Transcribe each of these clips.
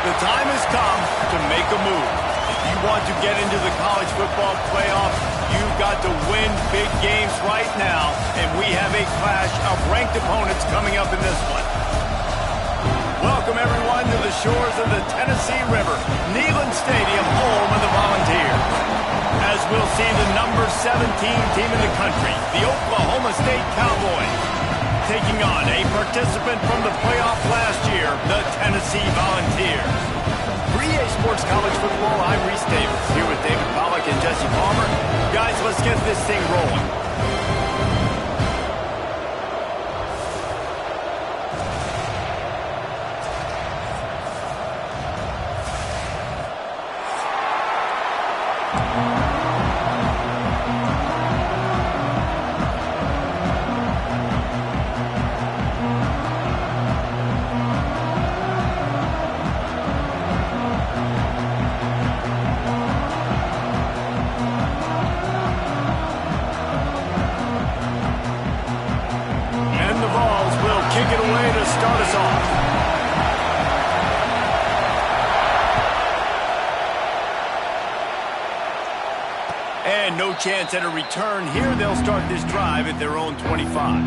The time has come to make a move. If you want to get into the college football playoff, you've got to win big games right now, and we have a clash of ranked opponents coming up in this one. Welcome, everyone, to the shores of the Tennessee River, Neyland Stadium, home of the Volunteers. As we'll see the number 17 team in the country, the Oklahoma State Cowboys, taking on a participant from the playoff last year, the Tennessee Volunteers. For EA Sports College Football, I'm Reese Davis, here with David Pollack and Jesse Palmer. Guys, let's get this thing rolling. And no chance at a return here. They'll start this drive at their own 25.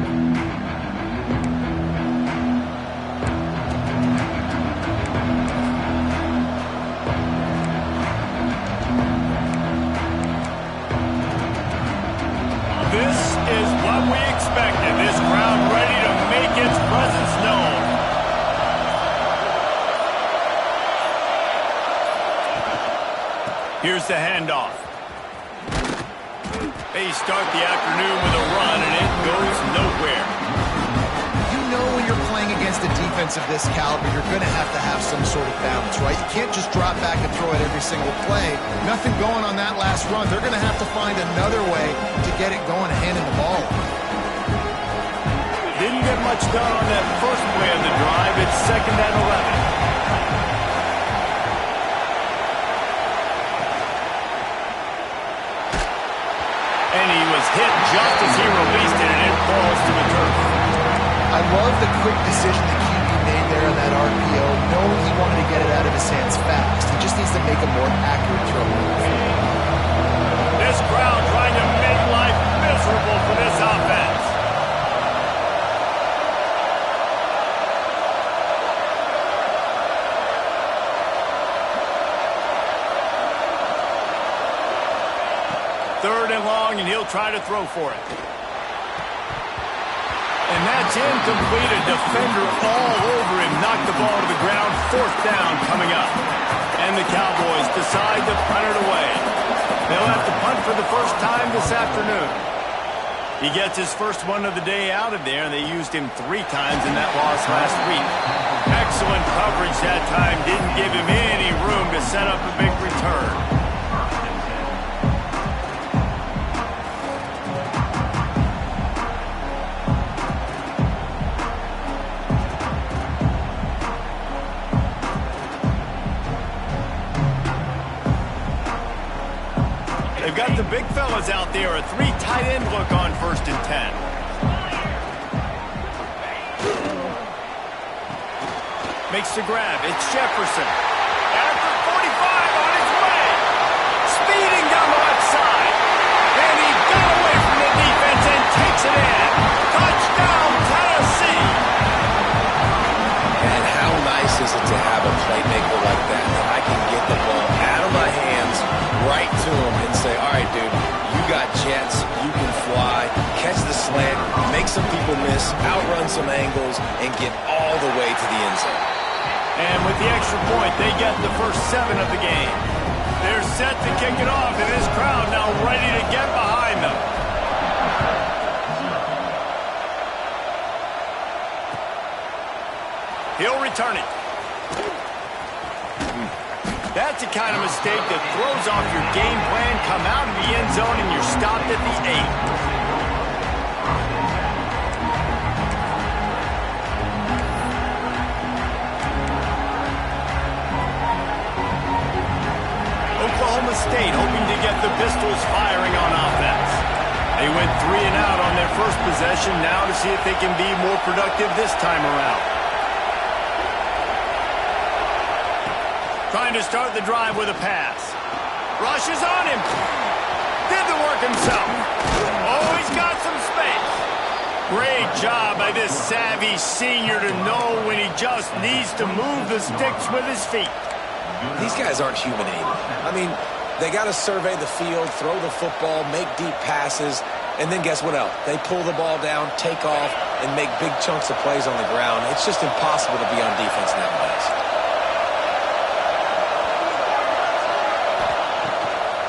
This is what we expected. This crowd ready to make its presence known. Here's the handoff. They start the afternoon with a run, and it goes nowhere. You know when you're playing against a defense of this caliber, you're going to have some sort of balance, right? You can't just drop back and throw it every single play. Nothing going on that last run. They're going to have to find another way to get it going and handing the ball. Didn't get much done on that first play of the drive. It's 2nd and 11. And he was hit just as he released it, and it falls to the turf. I love the quick decision the QB made there on that RPO, knowing he wanted to get it out of his hands fast. He just needs to make a more accurate throw. This crowd trying to make life miserable for this offense. Third and long, and he'll try to throw for it. And that's incomplete. A defender all over him. Knocked the ball to the ground. 4th down coming up. And the Cowboys decide to punt it away. They'll have to punt for the first time this afternoon. He gets his first one of the day out of there, and they used him 3 times in that loss last week. Excellent coverage that time. Didn't give him any room to set up a big return. They've got the big fellas out there, a 3 tight end look on 1st and 10. Makes the grab. It's Jefferson. After 45 on his way. Speeding down the left side. And he got away from the defense and takes it in. Touchdown, Tennessee. And how nice is it to have a playmaker like that I can get the ball out of my hands right to him and say, all right, dude, you got jets, you can fly, catch the slant, make some people miss, outrun some angles, and get all the way to the end zone. And with the extra point, they get the first 7 of the game. They're set to kick it off, and this crowd now ready to get behind them. He'll return it. That's the kind of mistake that throws off your game plan. Come out of the end zone and you're stopped at the 8. Oklahoma State hoping to get the Pistols firing on offense. They went 3 and out on their first possession, now to see if they can be more productive this time around. Trying to start the drive with a pass. Rushes on him. Did the work himself. Oh, he's got some space. Great job by this savvy senior to know when he just needs to move the sticks with his feet. These guys aren't human-aided. I mean, they got to survey the field, throw the football, make deep passes, and then guess what else? They pull the ball down, take off, and make big chunks of plays on the ground. It's just impossible to be on defense nowadays.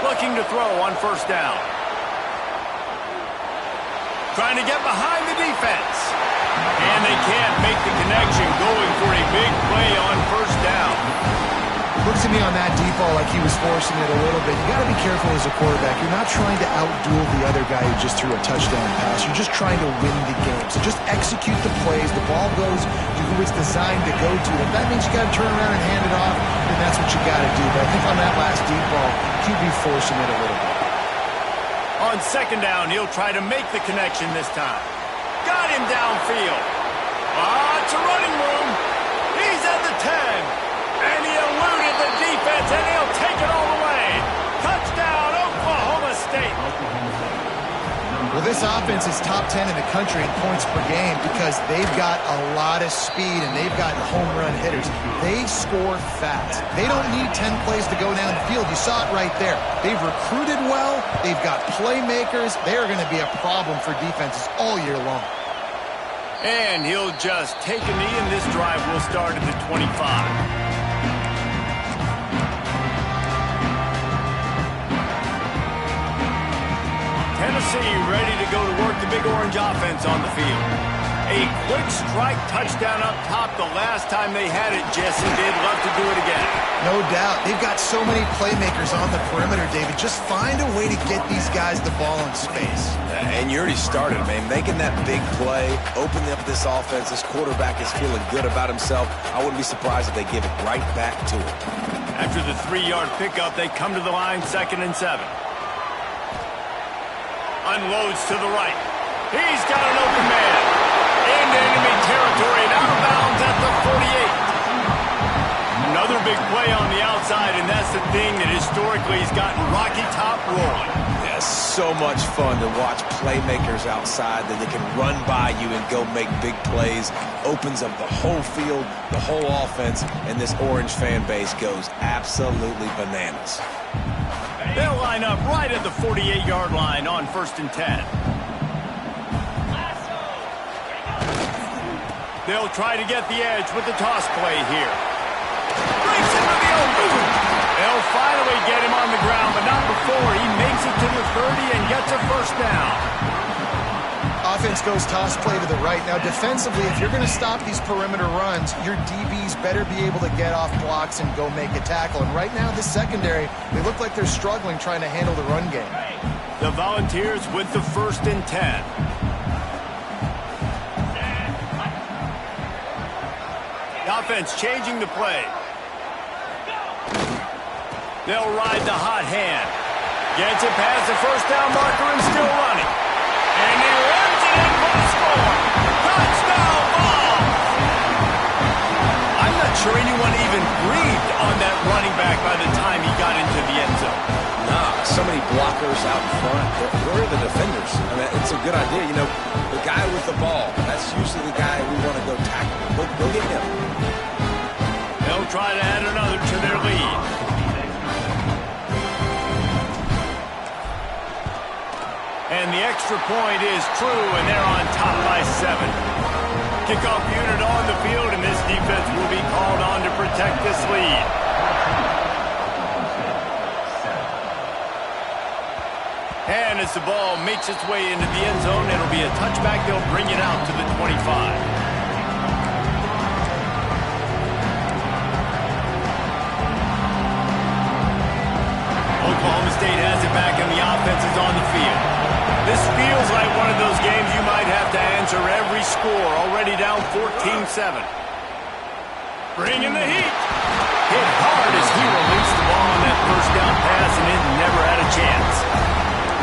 Looking to throw on first down. Trying to get behind the defense. And they can't make the connection, going for a big play on first down. Looks to me on that deep ball like he was forcing it a little bit. You got to be careful as a quarterback. You're not trying to outduel the other guy who just threw a touchdown pass. You're just trying to win the game. So just execute the plays. The ball goes to who it's designed to go to. If that means you got to turn around and hand it off, then that's what you got to do. But I think on that last deep ball, QB forcing it a little bit. On second down, he'll try to make the connection this time. Got him downfield. It's a running room. He's at the 10. And he eluded the defense, and he'll take it all the way. Touchdown, Oklahoma State. Well, this offense is top 10 in the country in points per game because they've got a lot of speed and they've got home run hitters. They score fast. They don't need 10 plays to go down the field. You saw it right there. They've recruited well. They've got playmakers. They're going to be a problem for defenses all year long. And he'll just take a knee, and this drive will start at the 25. Tennessee ready to go to work the Big Orange offense on the field. A quick strike touchdown up top the last time they had it. Jesse did love to do it again. No doubt. They've got so many playmakers on the perimeter, David. Just find a way to get these guys the ball in space. And you already started, man. Making that big play, opening up this offense. This quarterback is feeling good about himself. I wouldn't be surprised if they give it right back to him. After the 3-yard pickup, they come to the line, 2nd and 7. Unloads to the right. He's got an open man. Into enemy territory and out of bounds at the 48. Another big play on the outside, and that's the thing that historically has gotten Rocky Top rolling. Yeah, so much fun to watch playmakers outside that they can run by you and go make big plays. Opens up the whole field, the whole offense, and this Orange fan base goes absolutely bananas. They'll line up right at the 48-yard line on 1st and 10. They'll try to get the edge with the toss play here. Breaks into the open. They'll finally get him on the ground, but not before he makes it to the 30 and gets a first down. Offense goes toss play to the right. Now, defensively, if you're going to stop these perimeter runs, your DBs better be able to get off blocks and go make a tackle. And right now, the secondary, they look like they're struggling trying to handle the run game. The Volunteers with the 1st and 10. The offense changing the play. They'll ride the hot hand. Gets it past the first down marker and still running. And he runs it in for the score. Touchdown ball. I'm not sure anyone even breathed on that running back by the time he got into the end zone. Nah, so many blockers out in front. Where are the defenders? I mean, it's a good idea. You know, the guy with the ball, that's usually the guy we want to go tackle. Go get him. They'll try to add another to their lead. And the extra point is true, and they're on top by 7. Kickoff unit on the field, and this defense will be called on to protect this lead. And as the ball makes its way into the end zone, it'll be a touchback. They'll bring it out to the 25. Oklahoma State has it back, and the offense is on the field. This feels like one of those games you might have to answer every score. Already down 14-7. Bringing the heat. Hit hard as he released the ball on that first down pass, and it never had a chance.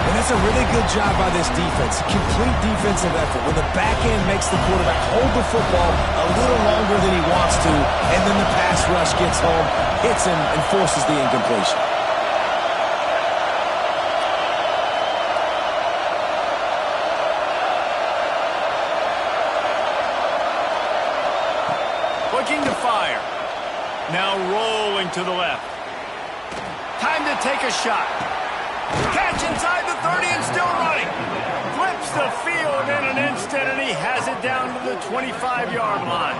And that's a a really good job by this defense. Complete defensive effort. When the back end makes the quarterback hold the football a little longer than he wants to, and then the pass rush gets home, hits him, and forces the incompletion. Looking to fire. Now rolling to the left. Time to take a shot. Catch inside the 30 and still running. Flips the field in an instant, and he has it down to the 25-yard line.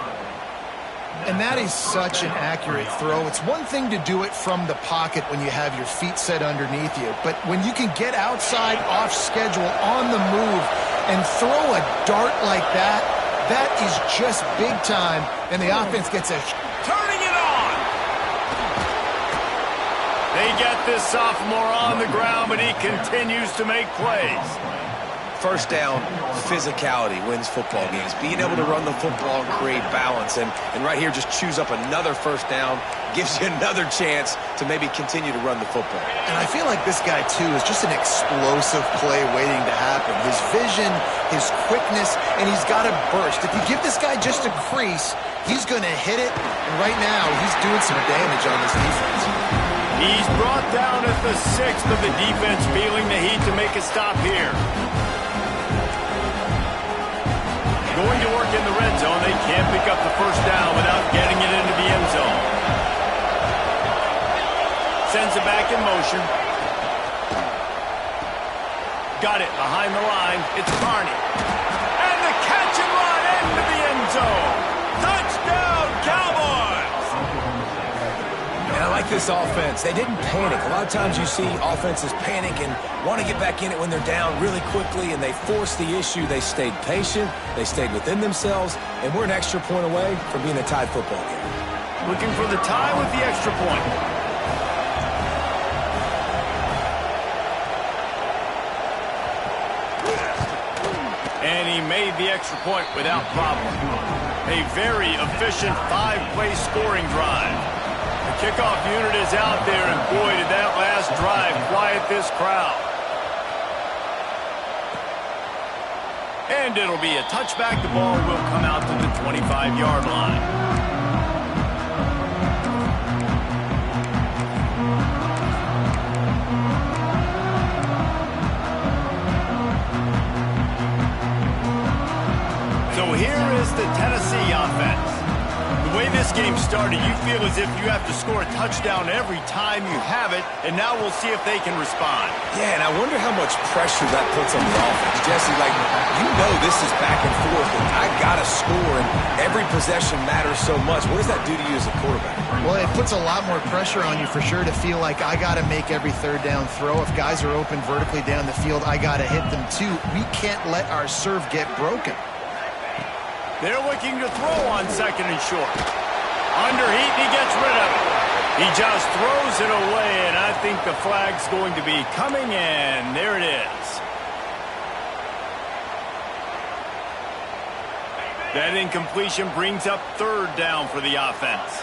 And that is such an accurate throw. It's one thing to do it from the pocket when you have your feet set underneath you, but when you can get outside, off schedule, on the move, and throw a dart like that, that is just big time, and the offense gets a... Turning it on! They get this sophomore on the ground, but he continues to make plays. First down, physicality wins football games. Being able to run the football and create balance. And right here, just choose up another first down, gives you another chance to maybe continue to run the football. And I feel like this guy, too, is just an explosive play waiting to happen. His vision, his quickness, and he's got a burst. If you give this guy just a crease, he's going to hit it. And right now, he's doing some damage on this defense. He's brought down at the 6th of the defense, feeling the heat to make a stop here. Going to work in the red zone. They can't pick up the first down without getting it into the end zone. Sends it back in motion. Got it behind the line. It's Carney. And the catch and run into the end zone. Touchdown, Cowboys! And I like this offense. They didn't panic. A lot of times you see offenses panic and want to get back in it when they're down really quickly, and they forced the issue. They stayed patient. They stayed within themselves, and we're an extra point away from being a tied football game. Looking for the tie with the extra point. And he made the extra point without problem. A very efficient 5-play scoring drive. The kickoff unit is out there, and boy, did that last drive quiet this crowd. And it'll be a touchback. The ball will come out to the 25-yard line. So here is the Tennessee offense. The way this game started, you feel as if you have to score a touchdown every time you have it, and now we'll see if they can respond. Yeah, and I wonder how much pressure that puts on the offense. Jesse, like, you know this is back and forth, and I got to score, and every possession matters so much. What does that do to you as a quarterback? Well, it puts a lot more pressure on you for sure to feel like I got to make every third down throw. If guys are open vertically down the field, I got to hit them too. We can't let our serve get broken. They're looking to throw on second and short. Under heat, and he gets rid of it. He just throws it away, and I think the flag's going to be coming in. There it is. That incompletion brings up third down for the offense.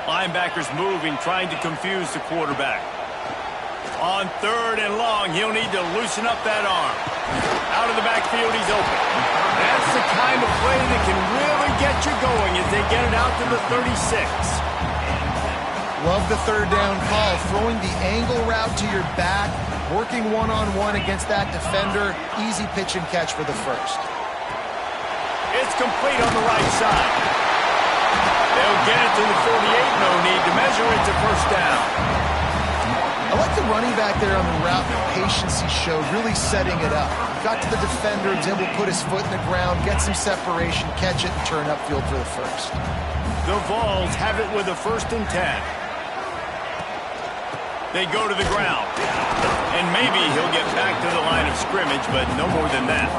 Linebackers moving, trying to confuse the quarterback. On third and long, he'll need to loosen up that arm. Out of the backfield, he's open. That's the kind of play that can really get you going as they get it out to the 36. Love the third down call. Throwing the angle route to your back, working one-on-one against that defender. Easy pitch and catch for the first. It's complete on the right side. They'll get it to the 48. No need to measure it to first down. I like the running back there on the route, the patience he showed, really setting it up. Got to the defender, was able to put his foot in the ground, get some separation, catch it, and turn upfield for the first. The Vols have it with a 1st and 10. They go to the ground. And maybe he'll get back to the line of scrimmage, but no more than that.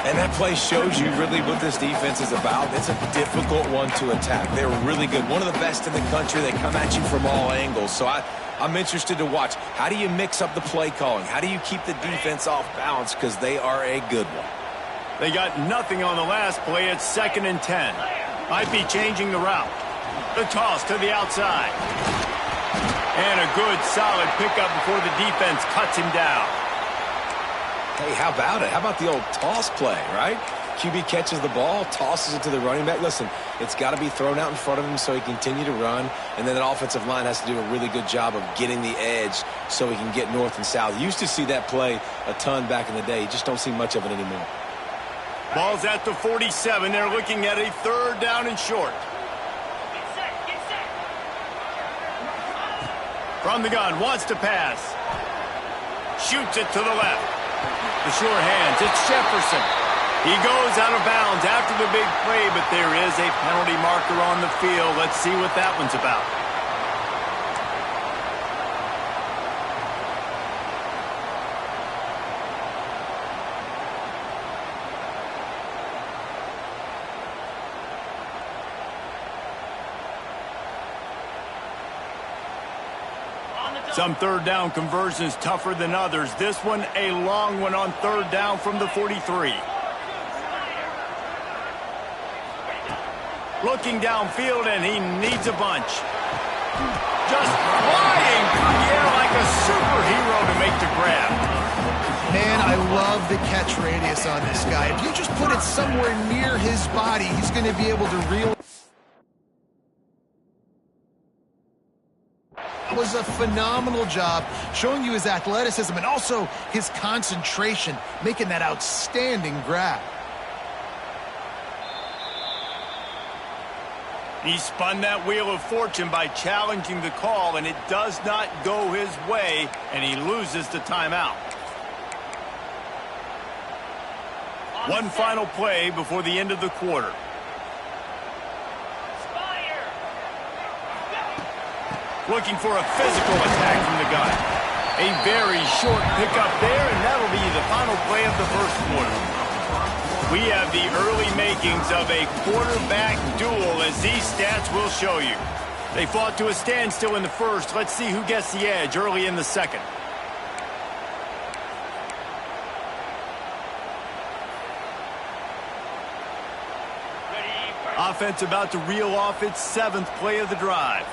And that play shows you really what this defense is about. It's a difficult one to attack. They're really good. One of the best in the country. They come at you from all angles. So I'm interested to watch. How do you mix up the play calling? How do you keep the defense off balance? Because they are a good one. They got nothing on the last play. It's 2nd and 10. Might be changing the route. The toss to the outside. And a good, solid pickup before the defense cuts him down. Hey, how about it? How about the old toss play, right? QB catches the ball, tosses it to the running back. Listen, it's got to be thrown out in front of him so he can continue to run, and then the offensive line has to do a really good job of getting the edge so he can get north and south. You used to see that play a ton back in the day. You just don't see much of it anymore. Ball's at the 47. They're looking at a 3rd down and short. From the gun, wants to pass. Shoots it to the left. The sure hands, it's Jefferson. He goes out of bounds after the big play, but there is a penalty marker on the field. Let's see what that one's about. Some 3rd down conversions tougher than others. This one a long one on 3rd down from the 43. Looking downfield, and he needs a bunch. Just flying through the air like a superhero to make the grab. Man, I love the catch radius on this guy. If you just put it somewhere near his body, he's going to be able to reel. It was a phenomenal job showing you his athleticism and also his concentration, making that outstanding grab. He spun that wheel of fortune by challenging the call, and it does not go his way, and he loses the timeout. One final play before the end of the quarter. Looking for a physical attack from the gun. A very short pickup there, and that'll be the final play of the 1st quarter. We have the early makings of a quarterback duel, as these stats will show you. They fought to a standstill in the 1st. Let's see who gets the edge early in the 2nd. Offense about to reel off its 7th play of the drive.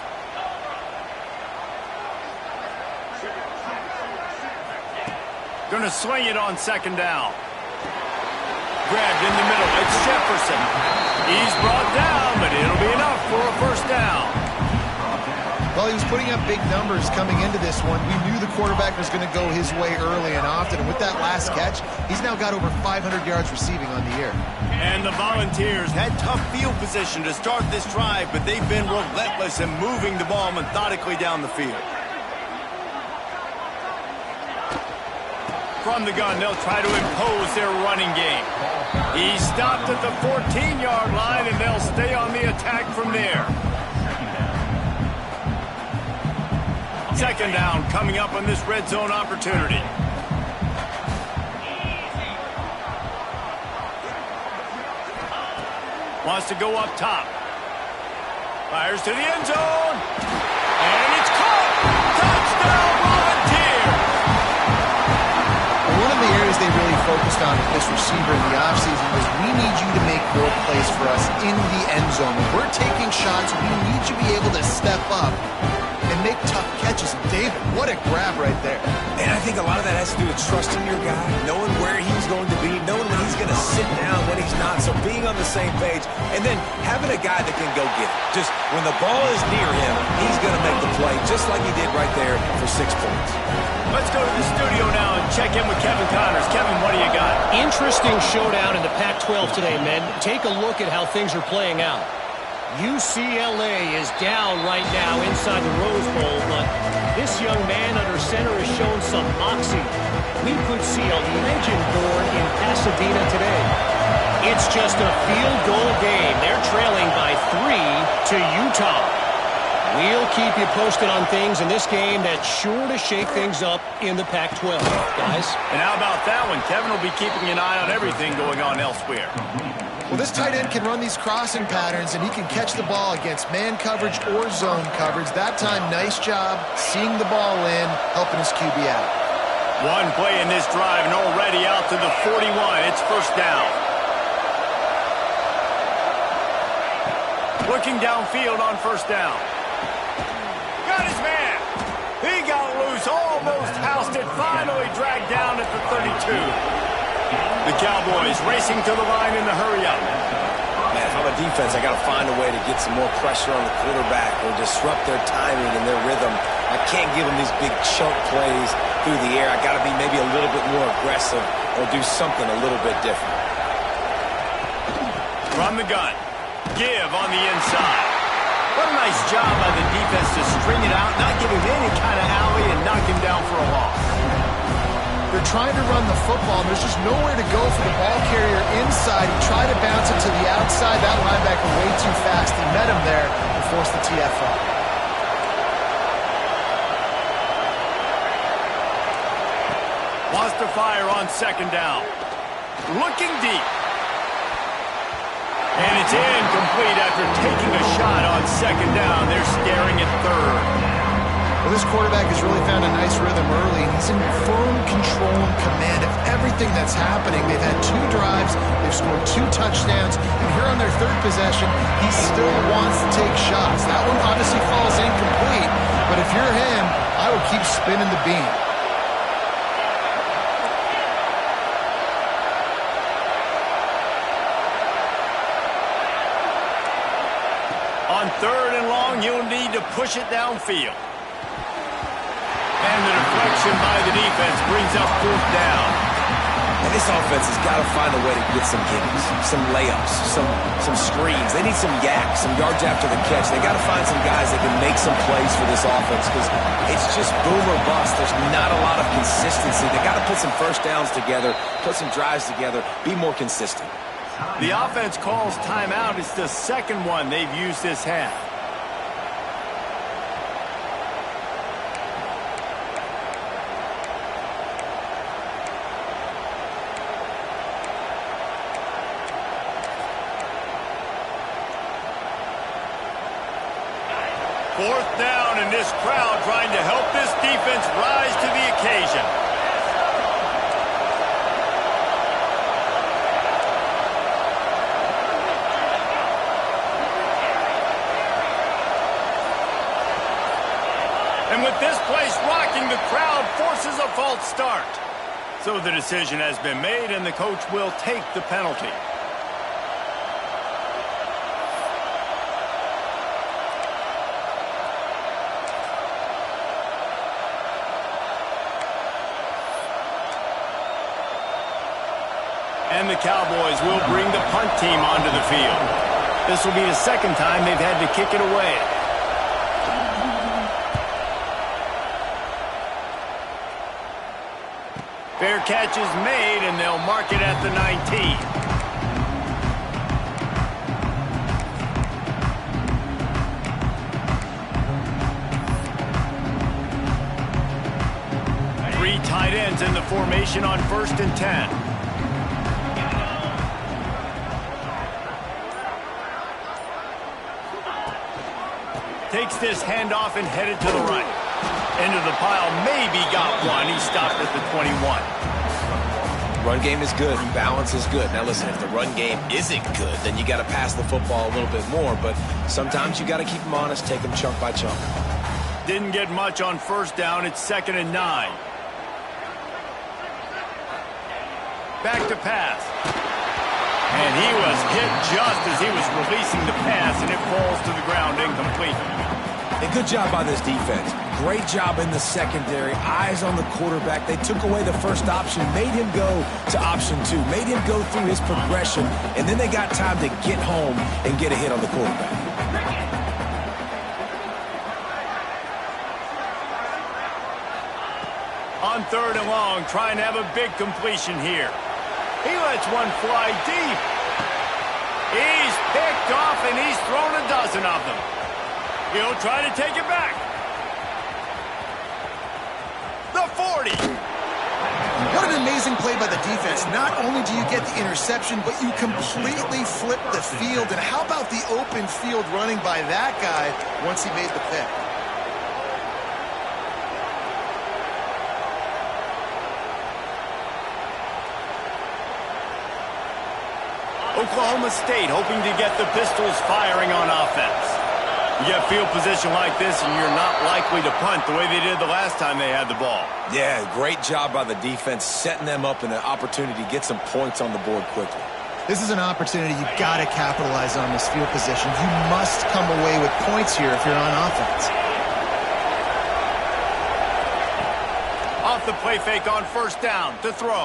Going to swing it on 2nd down. Grabbed in the middle. It's Jefferson. He's brought down, but it'll be enough for a 1st down. Well, he was putting up big numbers coming into this one. We knew the quarterback was going to go his way early and often. And with that last catch, he's now got over 500 yards receiving on the year. And the Volunteers had tough field position to start this drive, but they've been relentless in moving the ball methodically down the field. From the gun, they'll try to impose their running game. He stopped at the 14-yard line, and they'll stay on the attack from there. 2nd down coming up on this red zone opportunity. Wants to go up top. Fires to the end zone. And it's caught. Touchdown, Volunteers. One of the areas they really focused on with this receiver in the offseason was we need you to make more plays for us in the end zone. When we're taking shots, we need you to be able to step up and make tough catches. And David, what a grab right there. And I think a lot of that has to do with trusting your guy, knowing where he's going to be, knowing when he's going to sit down, when he's not. So being on the same page, and then having a guy that can go get it. Just when the ball is near him, he's going to make the play, just like he did right there for 6 points. Let's go to the studio now and check in with Kevin Connors. Kevin, what do you got? Interesting showdown in the Pac-12 today, men. Take a look at how things are playing out. UCLA is down right now inside the Rose Bowl, but this young man under center has shown some moxie. We could see a legend born in Pasadena today. It's just a field goal game. They're trailing by 3 to Utah. We'll keep you posted on things in this game that's sure to shake things up in the Pac-12, guys. And how about that one? Kevin will be keeping an eye on everything going on elsewhere. Well, this tight end can run these crossing patterns, and he can catch the ball against man coverage or zone coverage. That time, nice job seeing the ball in, helping his QB out. One play in this drive, and already out to the 41. It's 1st down. Looking downfield on 1st down. Got his man. He got loose, almost housed it, finally dragged down at the 32. The Cowboys racing to the line in the hurry-up. Man, if I'm a defense, I got to find a way to get some more pressure on the quarterback or disrupt their timing and their rhythm. I can't give them these big chunk plays through the air. I got to be maybe a little bit more aggressive or do something a little bit different. From the gun, give on the inside. What a nice job by the defense to string it out, not give him any kind of alley and knock him down for a loss. They're trying to run the football, and there's just nowhere to go for the ball carrier inside. He tried to bounce it to the outside. That linebacker way too fast. He met him there and forced the TFL. Wants to fire on second down. Looking deep. And it's incomplete after taking a shot on second down. They're staring at third. Well, this quarterback has really found a nice rhythm early. He's in firm control and command of everything that's happening. They've had 2 drives. They've scored 2 touchdowns. And here on their third possession, he still wants to take shots. That one obviously falls incomplete. But if you're him, I would keep spinning the beam. On third and long, you'll need to push it downfield. And the deflection by the defense brings up fourth down. And this offense has got to find a way to get some gimmies, some layups, some screens. They need some yaks, some yards after the catch. They got to find some guys that can make some plays for this offense because it's just boom or bust. There's not a lot of consistency. They got to put some first downs together, put some drives together, be more consistent. The offense calls timeout. It's the second one they've used this half. Fourth down, and this crowd trying to help this defense rise to the occasion. And with this place rocking, the crowd forces a false start. So the decision has been made, and the coach will take the penalty. And the Cowboys will bring the punt team onto the field. This will be the second time they've had to kick it away. Fair catch is made, and they'll mark it at the 19. Three tight ends in the formation on 1st and 10. Takes this handoff and headed to the right. Into the pile, maybe got one. He stopped at the 21. Run game is good. Balance is good. Now listen, if the run game isn't good, then you got to pass the football a little bit more. But sometimes you got to keep them honest, take them chunk by chunk. Didn't get much on first down. It's 2nd and 9. Back to pass. And he was hit just as he was releasing the pass, and it falls to the ground incomplete. A good job by this defense. Great job in the secondary. Eyes on the quarterback. They took away the first option, made him go to option 2, made him go through his progression, and then they got time to get home and get a hit on the quarterback. On 3rd and long, trying to have a big completion here. He lets one fly deep. He's picked off, and he's thrown a dozen of them. He'll try to take it back. The 40. What an amazing play by the defense. Not only do you get the interception, but you completely flip the field. And how about the open field running by that guy once he made the pick? Oklahoma State hoping to get the Pistols firing on offense. You get field position like this, and you're not likely to punt the way they did the last time they had the ball. Yeah, great job by the defense, setting them up in an opportunity to get some points on the board quickly. This is an opportunity you've got to capitalize on, this field position. You must come away with points here if you're on offense. Off the play fake on first down to throw.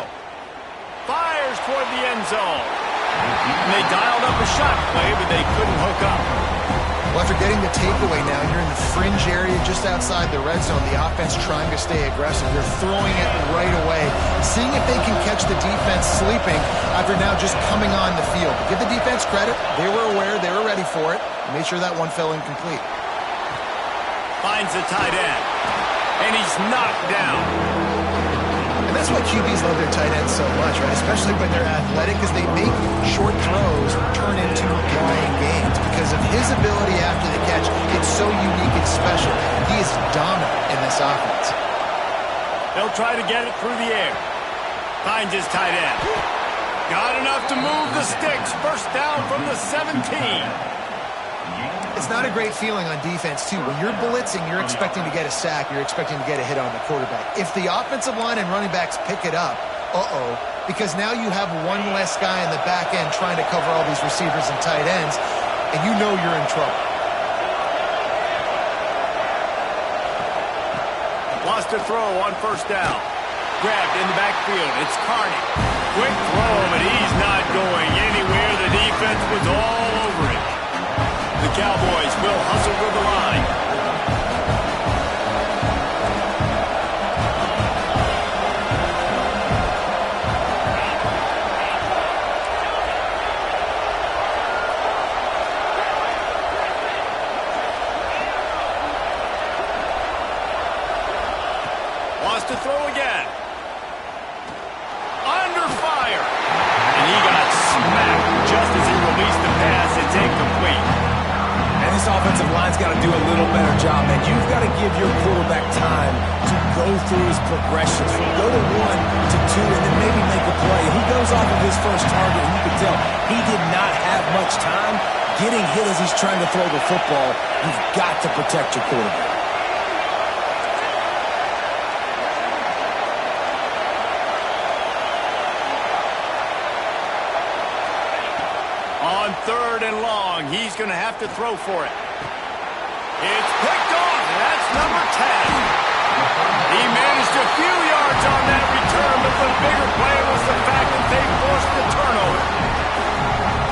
Fires toward the end zone. And they dialed up a shot play, but they couldn't hook up. Well, after getting the takeaway now, you're in the fringe area just outside the red zone. The offense trying to stay aggressive. They're throwing it right away, seeing if they can catch the defense sleeping after now just coming on the field. Give the defense credit. They were aware. They were ready for it. Made sure that one fell incomplete. Finds the tight end. And he's knocked down. And that's why QBs love their tight ends so much, right? Especially when they're athletic, because they make short throws turn into long games. Because of his ability after the catch, it's so unique and special. He is dominant in this offense. They'll try to get it through the air. Finds his tight end. Got enough to move the sticks. First down from the 17. It's not a great feeling on defense, too. When you're blitzing, you're expecting to get a sack. You're expecting to get a hit on the quarterback. If the offensive line and running backs pick it up, because now you have one less guy in the back end trying to cover all these receivers and tight ends, and you know you're in trouble. Lost a throw on first down. Grabbed in the backfield. It's Carney. Quick throw, but he's not going anywhere. The defense was all over it. The Cowboys will hustle to the line. Wants to throw again. Under fire. And he got smacked just as he released the pass. It's incomplete. And this offensive line's got to do a little better job, man. You've got to give your quarterback time to go through his progressions. From go to 1 to 2 and then maybe make a play. He goes off of his first target, and you can tell he did not have much time getting hit as he's trying to throw the football. You've got to protect your quarterback. On third and long, he's going to have to throw for it. It's picked off. That's number 10. He managed a few yards on that return, but the bigger play was the fact that they forced the turnover.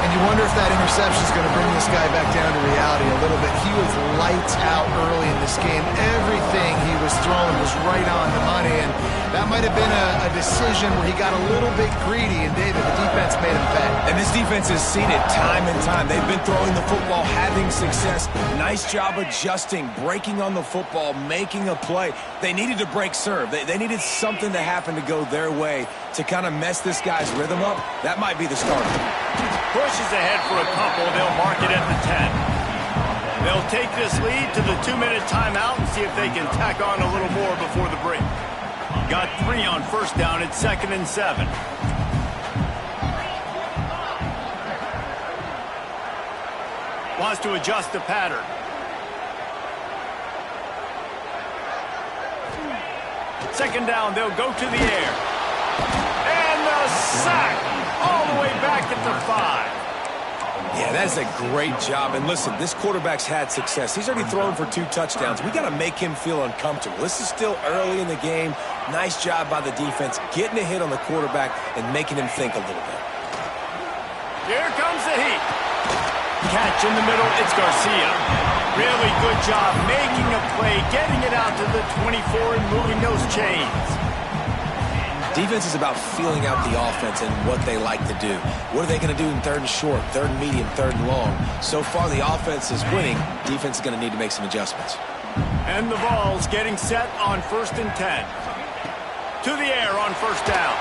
And you wonder if that interception is going to bring this guy back down to reality a little bit. He was lights out early in this game. Everything he was throwing was right on the money, and that might have been a decision where he got a little bit greedy, and David, the defense made him pay. And this defense has seen it time and time. They've been throwing the football, having success. Nice job adjusting, breaking on the football, making a play. They needed to break serve. They needed something to happen to go their way to kind of mess this guy's rhythm up. That might be the starter. Pushes ahead for a couple. They'll mark it at the 10. They'll take this lead to the 2-minute timeout and see if they can tack on a little more before the break. Got 3 on first down. It's 2nd and 7. Wants to adjust the pattern. Second down, they'll go to the air. And the sack all the way back at the 5. Yeah, that is a great job. And listen, this quarterback's had success. He's already thrown for 2 touchdowns. We got to make him feel uncomfortable. This is still early in the game. Nice job by the defense, getting a hit on the quarterback and making him think a little bit. Here comes the heat. Catch in the middle, it's Garcia. Really good job making a play, getting it out to the 24 and moving those chains. Defense is about feeling out the offense and what they like to do. What are they going to do in 3rd and short, 3rd and medium, 3rd and long? So far, the offense is winning. Defense is going to need to make some adjustments. And the Vols getting set on 1st and 10. To the air on first down.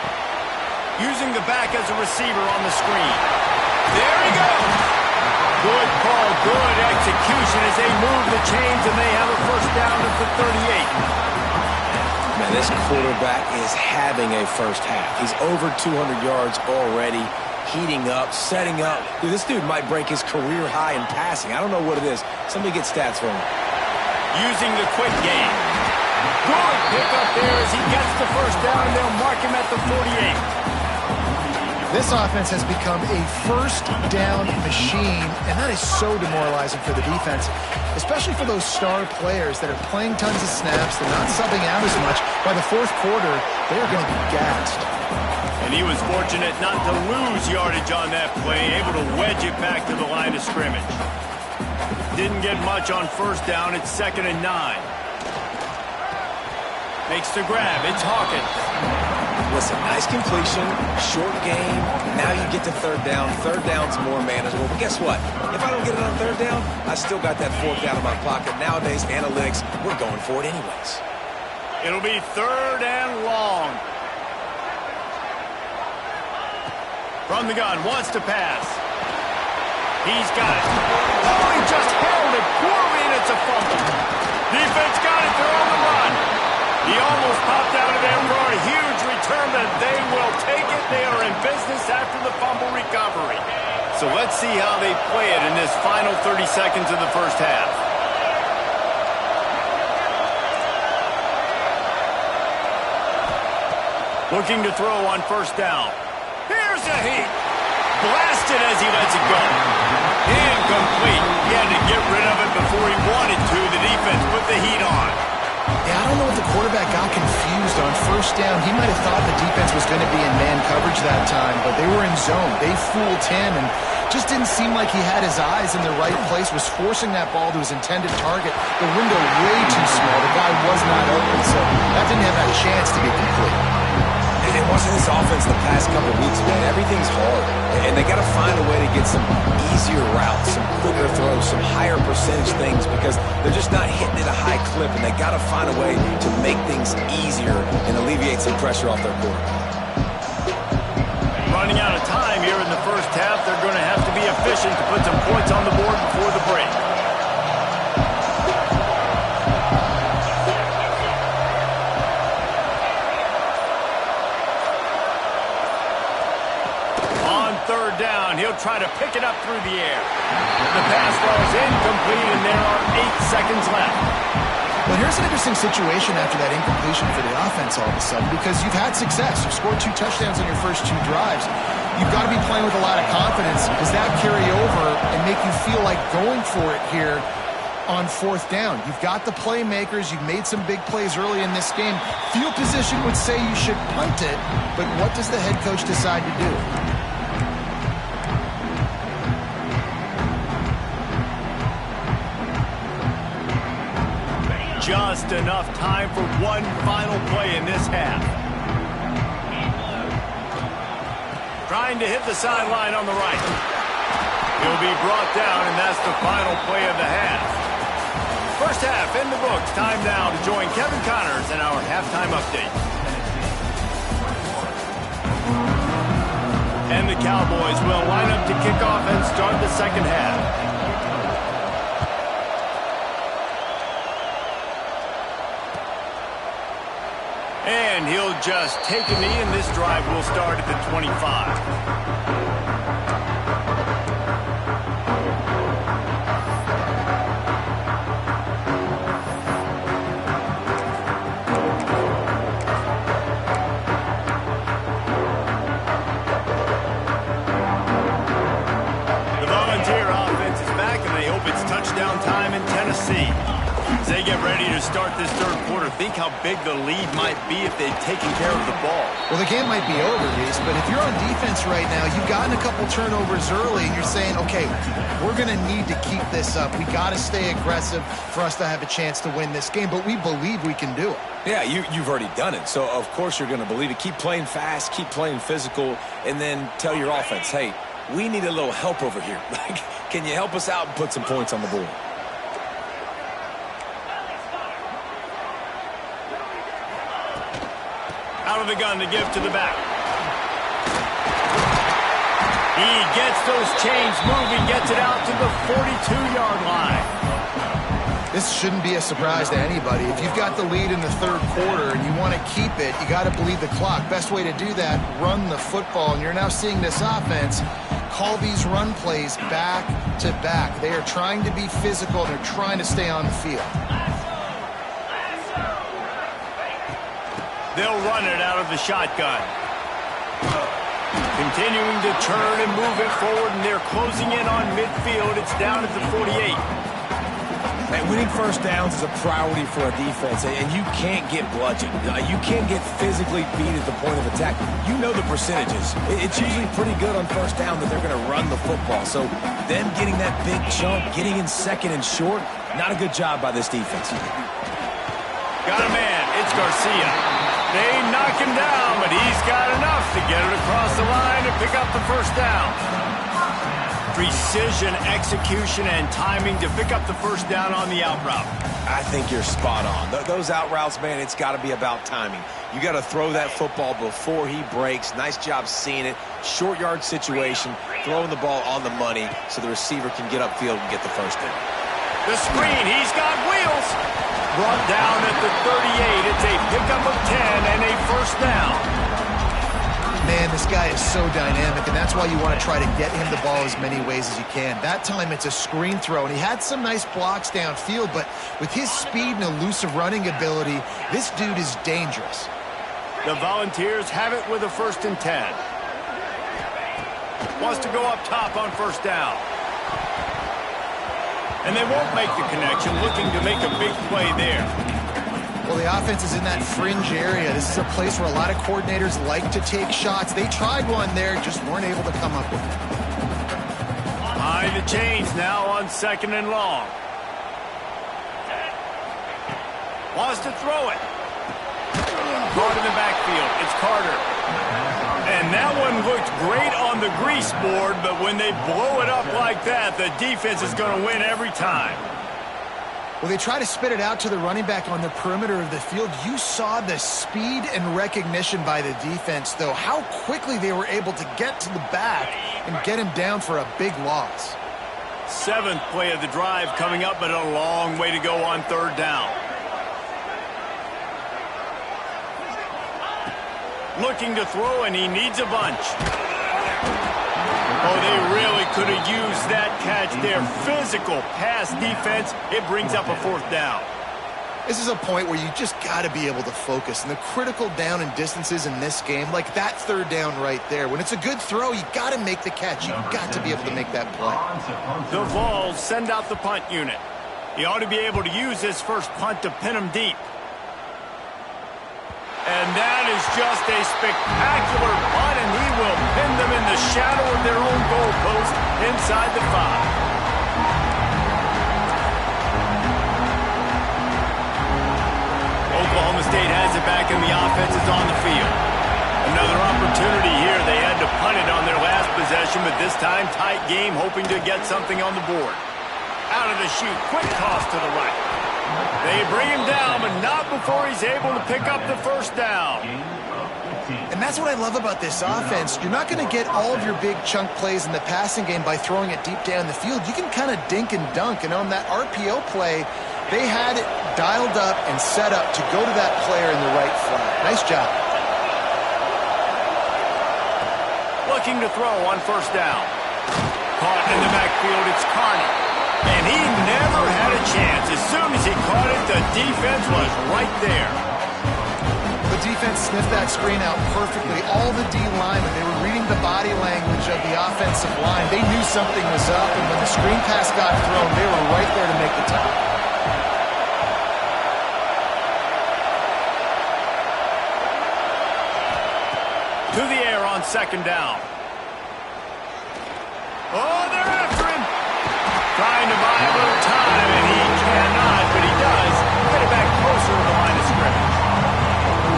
Using the back as a receiver on the screen. There he goes. Good call, good execution as they move the chains and they have a first down at the 38. Man, this quarterback is having a first half. He's over 200 yards already. heating up, setting up. Dude, this dude might break his career high in passing. I don't know what it is. Somebody get stats for him. Using the quick game. Good pickup there as he gets the first down, and they'll mark him at the 48. This offense has become a first down machine, and that is so demoralizing for the defense, especially for those star players that are playing tons of snaps. They're not subbing out as much. By the fourth quarter, they are going to be gassed. And he was fortunate not to lose yardage on that play, able to wedge it back to the line of scrimmage. Didn't get much on first down. It's 2nd and 9. Makes the grab. It's Hawkins. Listen, nice completion, short game. Now you get to third down. Third down's more manageable. But guess what? If I don't get it on third down, I still got that fourth down in my pocket. Nowadays, analytics, we're going for it anyways. It'll be 3rd and long. From the gun, wants to pass. He's got it. Oh, he just held it poorly, and it's a fumble. Defense got it. They're on the run. He almost popped out of there for a huge return, but they will take it. They are in business after the fumble recovery. So let's see how they play it in this final 30 seconds of the first half. Looking to throw on first down. Here's a heat. Blasted as he lets it go. Incomplete. He had to get rid of it before he wanted to. The defense put the heat on. Yeah, I don't know if the quarterback got confused on first down. He might have thought the defense was going to be in man coverage that time, but they were in zone. They fooled him and just didn't seem like he had his eyes in the right place, was forcing that ball to his intended target. The window way too small. The guy was not open, so that didn't have that chance to be complete. And watching this offense the past couple weeks, man, everything's hard. And they got to find a way to get some easier routes, some quicker throws, some higher percentage things because they're just not hitting at a high clip. And they got to find a way to make things easier and alleviate some pressure off their quarterback. Running out of time here in the first half. They're going to have to be efficient to put some points on the board before the break. Third down, he'll try to pick it up through the air. The pass falls incomplete, and there are 8 seconds left. Well, here's an interesting situation after that incompletion for the offense all of a sudden, because you've had success. You've scored 2 touchdowns on your first 2 drives. You've got to be playing with a lot of confidence. Does that carry over and make you feel like going for it here on fourth down? You've got the playmakers. You've made some big plays early in this game. Field position would say you should punt it, but what does the head coach decide to do? Just enough time for one final play in this half. Trying to hit the sideline on the right. He'll be brought down, and that's the final play of the half. First half in the books. Time now to join Kevin Connors in our halftime update. And the Cowboys will line up to kick off and start the second half. And he'll just take a knee, and this drive will start at the 25. The Volunteer offense is back, and they hope it's touchdown time in Tennessee. As they get ready to start this third quarter, think how big the lead might be if they'd taken care of the ball. Well, the game might be over, Reese, but if you're on defense right now, you've gotten a couple turnovers early, and you're saying, okay, we're going to need to keep this up. We got to stay aggressive for us to have a chance to win this game, but we believe we can do it. Yeah, you've already done it, so of course you're going to believe it. Keep playing fast, keep playing physical, and then tell your offense, hey, we need a little help over here. Can you help us out and put some points on the board? Out of the gun to give to the back. He gets those chains moving, gets it out to the 42-yard line. This shouldn't be a surprise to anybody. If you've got the lead in the third quarter and you want to keep it, you got to bleed the clock. Best way to do that, run the football. And you're now seeing this offense call these run plays back to back. They are trying to be physical. They're trying to stay on the field. They'll run it out of the shotgun. Continuing to turn and move it forward, and they're closing in on midfield. It's down at the 48. And winning first downs is a priority for a defense, and you can't get bludgeoned. You can't get physically beat at the point of attack. You know the percentages. It's usually pretty good on first down that they're going to run the football. So them getting that big chunk, getting in second and short, not a good job by this defense. Got a man. It's Garcia. They knock him down, but he's got enough to get it across the line and pick up the first down. Precision, execution, and timing to pick up the first down on the out route. I think you're spot on. Those out routes, man, it's got to be about timing. You got to throw that football before he breaks. Nice job seeing it. Short yard situation, throwing the ball on the money so the receiver can get upfield and get the first down. The screen, he's got wheels. Brought down at the 38. It's a pickup of 10 and a first down. Man, this guy is so dynamic, and that's why you want to try to get him the ball as many ways as you can. That time it's a screen throw, and he had some nice blocks downfield, but with his speed and elusive running ability, this dude is dangerous. The Volunteers have it with a 1st and 10. Wants to go up top on first down. And they won't make the connection, looking to make a big play there. Well, the offense is in that fringe area. This is a place where a lot of coordinators like to take shots. They tried one there, just weren't able to come up with it. Behind the chains now on 2nd and long. Wants to throw it. Caught in the backfield. It's Carter. And that one looked great on the grease board, but when they blow it up like that, the defense is going to win every time. Well, they try to spit it out to the running back on the perimeter of the field. You saw the speed and recognition by the defense, though, how quickly they were able to get to the back and get him down for a big loss. 7th play of the drive coming up, but a long way to go on 3rd down. Looking to throw, and he needs a bunch. Oh, they really could have used that catch there. Physical pass defense. It brings up a 4th down. This is a point where you just got to be able to focus. And the critical down and distances in this game, like that 3rd down right there, when it's a good throw, you got to make the catch. You've got to be able to make that play. The Vols send out the punt unit. He ought to be able to use his first punt to pin him deep. And that is just a spectacular punt, and he will pin them in the shadow of their own goalpost inside the 5. Oklahoma State has it back, and the offense is on the field. Another opportunity here. They had to punt it on their last possession, but this time tight game, hoping to get something on the board. Out of the chute, quick toss to the right. They bring him down, but not before he's able to pick up the first down. And that's what I love about this offense. You're not going to get all of your big chunk plays in the passing game by throwing it deep down the field. You can kind of dink and dunk, and on that RPO play, they had it dialed up and set up to go to that player in the right flat. Nice job. Looking to throw on first down. Caught in the backfield, it's Carney. And he never had a chance. As soon as he caught it, the defense was right there. The defense sniffed that screen out perfectly. All the D linemen, they were reading the body language of the offensive line. They knew something was up, and when the screen pass got thrown, they were right there to make the tackle. To the air on 2nd down. Oh, they're after him. Trying to buy a little time, and he cannot, but he does. Get it back closer to the line of scrimmage.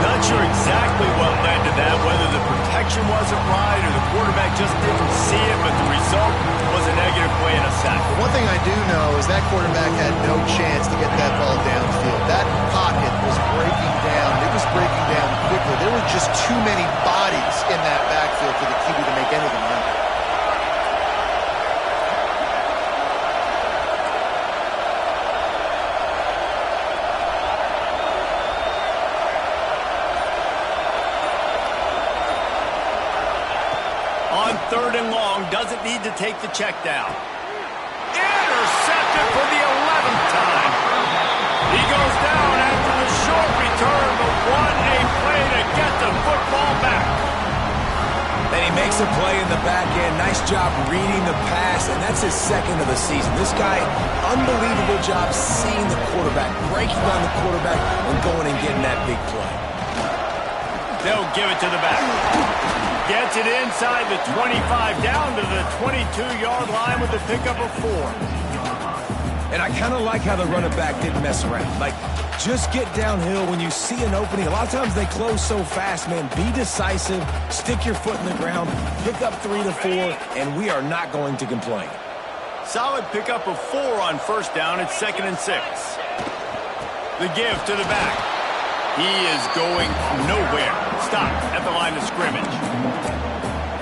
Not sure exactly what led to that, whether the protection wasn't right or the quarterback just didn't see it, but the result was a negative play and a sack. One thing I do know is that quarterback had no chance to get that ball downfield. That pocket was breaking down. It was breaking down quickly. There were just too many bodies in that backfield for the QB to make anything happen. 3rd and long. Doesn't need to take the check down. Intercepted for the 11th time. He goes down after the short return, but what a play to get the football back. And he makes a play in the back end. Nice job reading the pass, and that's his 2nd of the season. This guy, unbelievable job seeing the quarterback, breaking on the quarterback, and going and getting that big play. They'll give it to the back. Gets it inside the 25, down to the 22-yard line with a pickup of 4. And I kind of like how the running back didn't mess around. Like, just get downhill when you see an opening. A lot of times they close so fast, man. Be decisive, stick your foot in the ground, pick up 3 to 4, and we are not going to complain. Solid pickup of 4 on 1st down. It's 2nd and 6. The give to the back. He is going nowhere. Stopped at the line of scrimmage.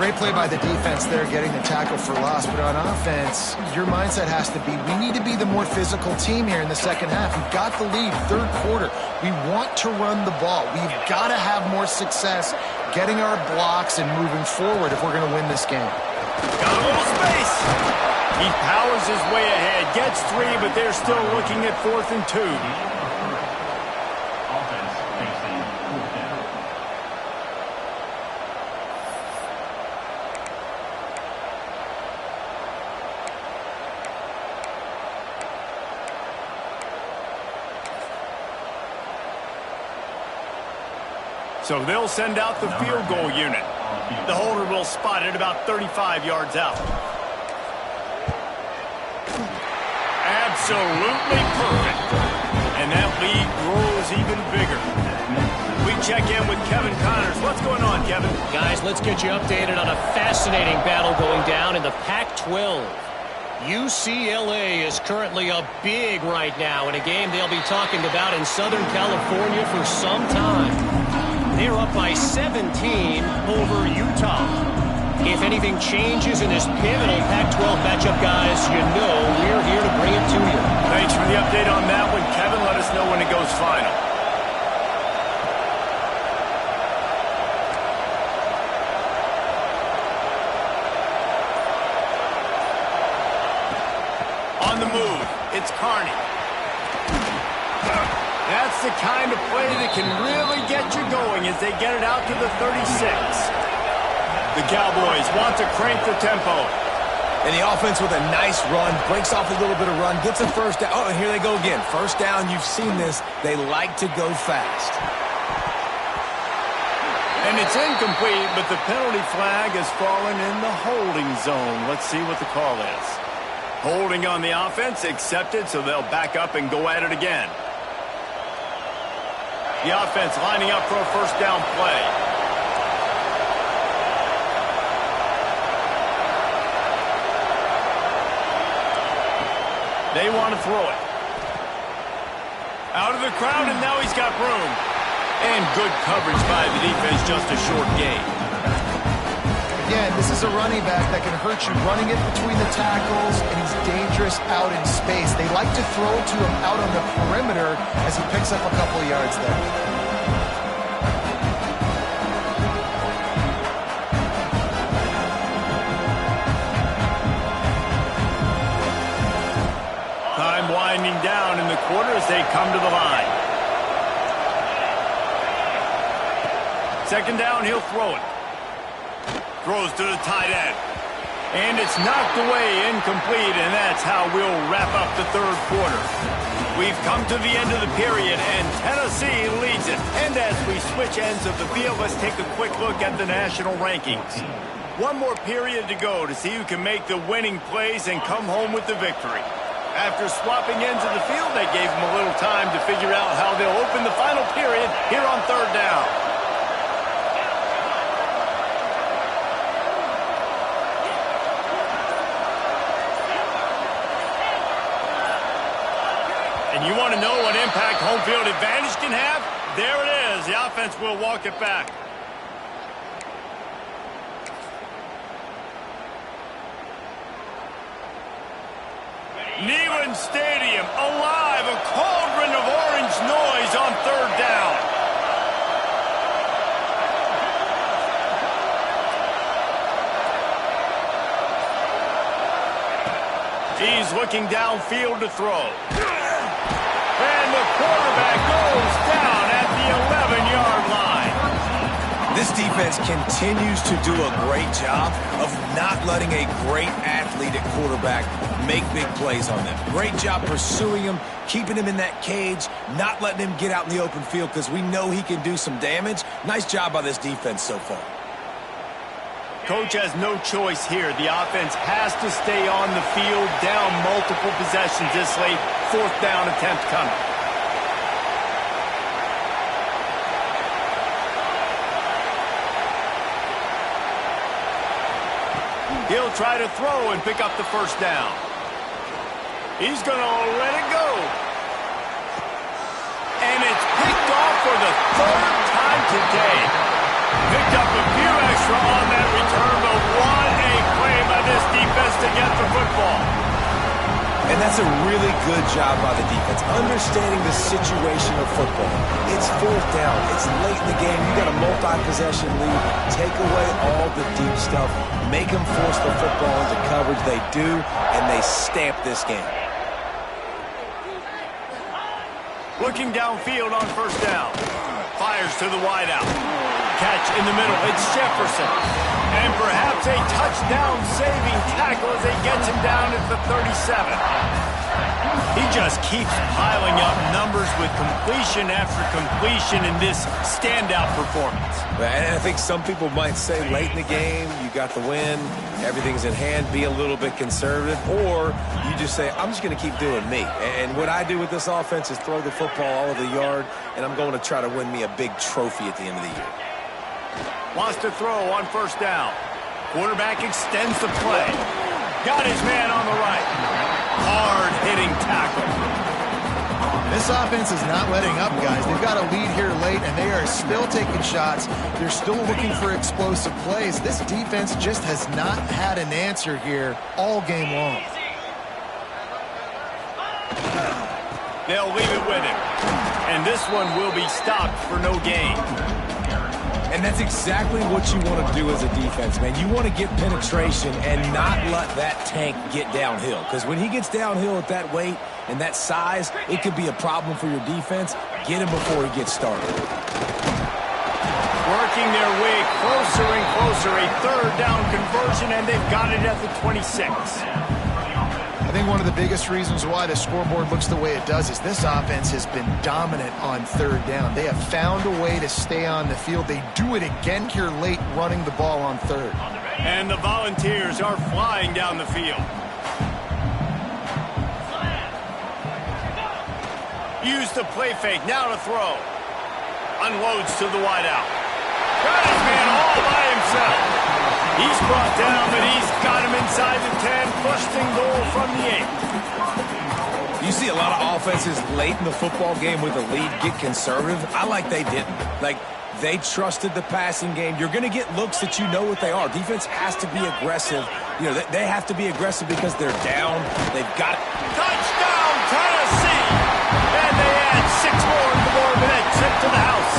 Great play by the defense there, getting the tackle for loss. But on offense, your mindset has to be, we need to be the more physical team here in the 2nd half. We've got the lead, 3rd quarter. We want to run the ball. We've got to have more success getting our blocks and moving forward if we're going to win this game. Got a little space. He powers his way ahead, gets 3, but they're still looking at 4th and 2. So they'll send out the field goal unit. The holder will spot it about 35 yards out. Absolutely perfect. And that lead grows even bigger. We check in with Kevin Connors. What's going on, Kevin? Guys, let's get you updated on a fascinating battle going down in the Pac-12. UCLA is currently up big right now in a game they'll be talking about in Southern California for some time. They're up by 17 over Utah. If anything changes in this pivotal Pac-12 matchup, guys, you know we're here to bring it to you. Thanks for the update on that one, Kevin. Let us know when it goes final. On the move, it's Carney. That's the kind of play that can really get you going as they get it out to the 36. The Cowboys want to crank the tempo. And the offense with a nice run, breaks off a little bit of run, gets a 1st down. Oh, and here they go again. 1st down, you've seen this. They like to go fast. And it's incomplete, but the penalty flag has fallen in the holding zone. Let's see what the call is. Holding on the offense, accepted, so they'll back up and go at it again. The offense lining up for a 1st down play. They want to throw it. Out of the crowd, and now he's got room. And good coverage by the defense, just a short gain. Again, this is a running back that can hurt you, running it between the tackles, and he's dangerous out in space. They like to throw it to him out on the perimeter as he picks up a couple of yards there. Time winding down in the quarter as they come to the line. 2nd down, he'll throw it. Throws to the tight end. And it's knocked away, incomplete, and that's how we'll wrap up the 3rd quarter. We've come to the end of the period, and Tennessee leads it. And as we switch ends of the field, let's take a quick look at the national rankings. One more period to go to see who can make the winning plays and come home with the victory. After swapping ends of the field, they gave them a little time to figure out how they'll open the final period here on 3rd down. And you want to know what impact home field advantage can have? There it is. The offense will walk it back. Neyland Stadium alive, a cauldron of orange noise on 3rd down. He's looking downfield to throw. And the quarterback goes down at the 11-yard line. This defense continues to do a great job of not letting a great athlete at quarterback make big plays on them. Great job pursuing him, keeping him in that cage, not letting him get out in the open field because we know he can do some damage. Nice job by this defense so far. Coach has no choice here. The offense has to stay on the field, down multiple possessions this late. 4th down attempt coming. He'll try to throw and pick up the 1st down. He's going to let it go. And it's picked off for the 3rd time today. Picked up a few extra on that return, but what a play by this defense to get the football. And that's a really good job by the defense, understanding the situation of football. It's 4th down. It's late in the game. You got a multi-possession lead. Take away all the deep stuff. Make them force the football into coverage. They do, and they stamp this game. Looking downfield on 1st down. Fires to the wideout. Catch in the middle. It's Jefferson. And perhaps a touchdown-saving tackle as he gets him down at the 37. He just keeps piling up numbers with completion after completion in this standout performance. And I think some people might say late in the game, you got the win, everything's in hand, be a little bit conservative, or you just say, I'm just going to keep doing me. And what I do with this offense is throw the football all over the yard, and I'm going to try to win me a big trophy at the end of the year. Wants to throw on 1st down. Quarterback extends the play. Got his man on the right. Hard-hitting tackle. This offense is not letting up, guys. They've got a lead here late, and they are still taking shots. They're still looking for explosive plays. This defense just has not had an answer here all game long. They'll leave it with him. And this one will be stopped for no gain. And that's exactly what you want to do as a defense, man. You want to get penetration and not let that tank get downhill. Because when he gets downhill at that weight and that size, it could be a problem for your defense. Get him before he gets started. Working their way closer and closer. A 3rd down conversion, and they've got it at the 26. I think one of the biggest reasons why the scoreboard looks the way it does is this offense has been dominant on 3rd down. They have found a way to stay on the field. They do it again here late, running the ball on 3rd. And the Volunteers are flying down the field. Use the play fake, now to throw. Unloads to the wideout. Got his man all by himself. He's brought down, but he's got him inside the 10, first and goal from the 8. You see a lot of offenses late in the football game with a lead get conservative. I like they didn't. Like, they trusted the passing game. You're going to get looks that you know what they are. Defense has to be aggressive. You know, they have to be aggressive because they're down. They've got it. Touchdown, Tennessee! And they add 6 more to the board with that trip to the house.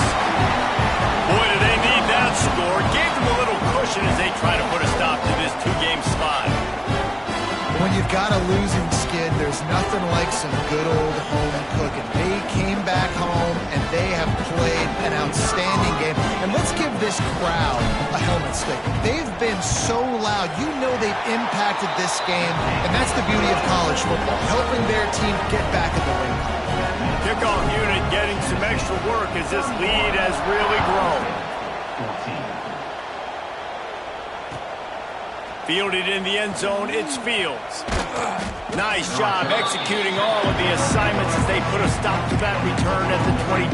Boy, do they need that score. Gave them a little cushion as they try to put a stop to this 2-game slide. When you've got a losing skid, there's nothing like some good old home cooking. They came back home, and they have played an outstanding game. And let's give this crowd a helmet stick. They've been so loud. You know they've impacted this game, and that's the beauty of college football, helping their team get back in the win column. Kickoff unit getting some extra work as this lead has really grown. Fielded in the end zone, it's Fields. Nice job executing all of the assignments as they put a stop to that return at the 22.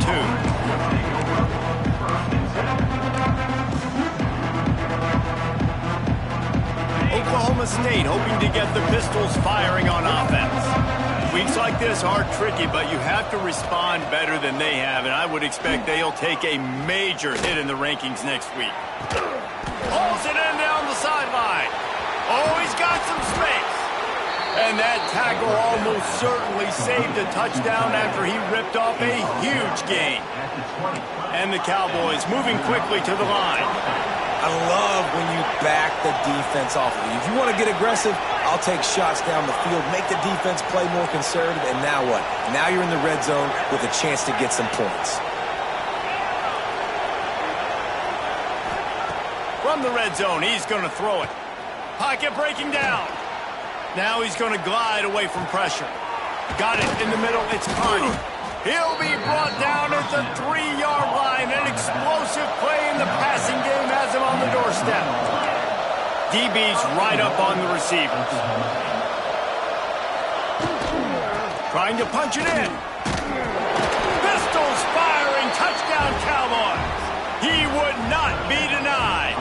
Oklahoma State hoping to get the Pistols firing on offense. Weeks like this are tricky, but you have to respond better than they have, and I would expect they'll take a major hit in the rankings next week. Hauls it in down the sideline. Oh, he's got some space. And that tackle almost certainly saved a touchdown after he ripped off a huge gain. And the Cowboys moving quickly to the line. I love when you back the defense off of you. If you want to get aggressive, I'll take shots down the field, make the defense play more conservative, and now what? Now you're in the red zone with a chance to get some points. From the red zone, he's going to throw it. Pocket breaking down. Now he's going to glide away from pressure. Got it in the middle. It's Carney. He'll be brought down at the 3-yard line. An explosive play in the passing game has him on the doorstep. DB's right up on the receivers. Trying to punch it in. Pistols firing. Touchdown, Cowboys. He would not be denied.